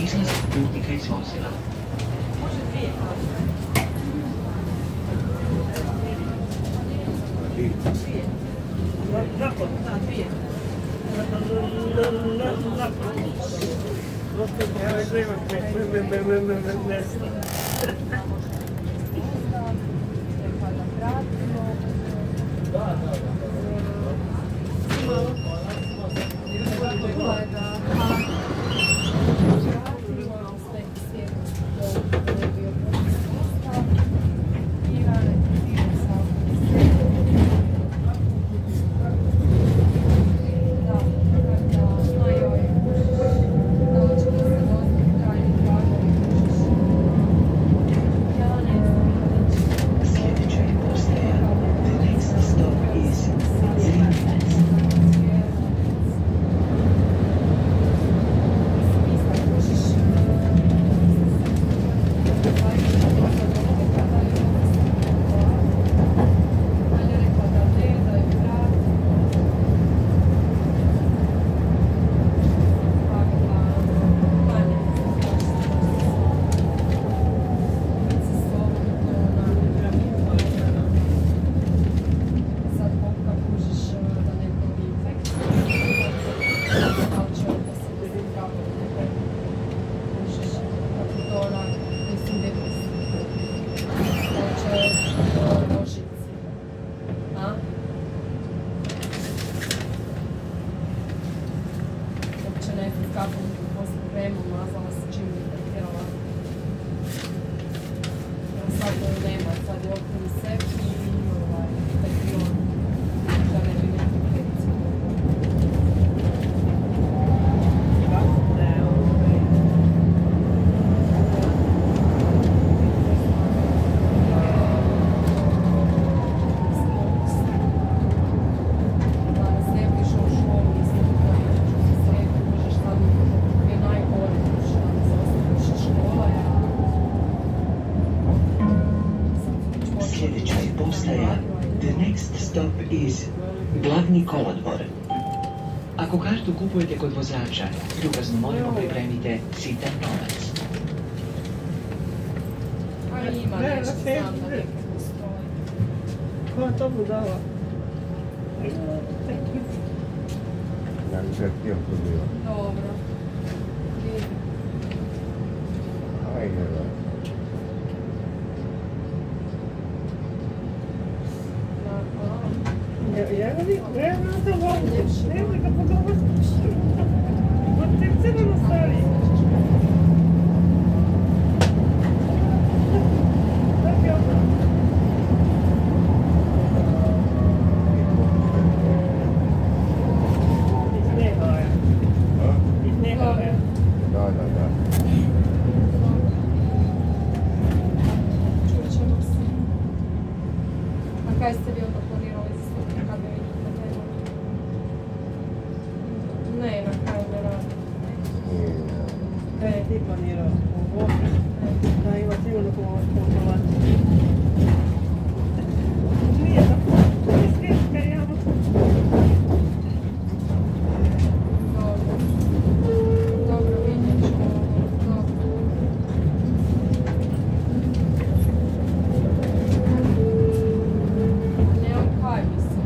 izlazak putnika iz vozila. Može dvije. Napad, da, dvije. Glavni kolodvor. Ako kartu kupujete kod vozača, ljubazno molimo pripremite sitan novac. Ali ima nešto sam da nekako stoji. Ko to mu dala? Ja nisam htio to bilo. Dobro. Ajde, da. Ja to volim, nemoj da pogovaš. Od te crveno stari. Tako je ono. Iz Nehoja. Iz Nehoja. Da. Čućemo se. A kaj ste vi onda planirali za sutra kad bi vidjeti na temu? Ne, na kraju ne radi. Kaj je ti planirao? Da ima sigurno pomoći. Nije da je svjetska jama. Dobro, vidjet ćemo. Nemam kaj, mislim.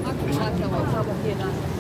Ako je samo jedan.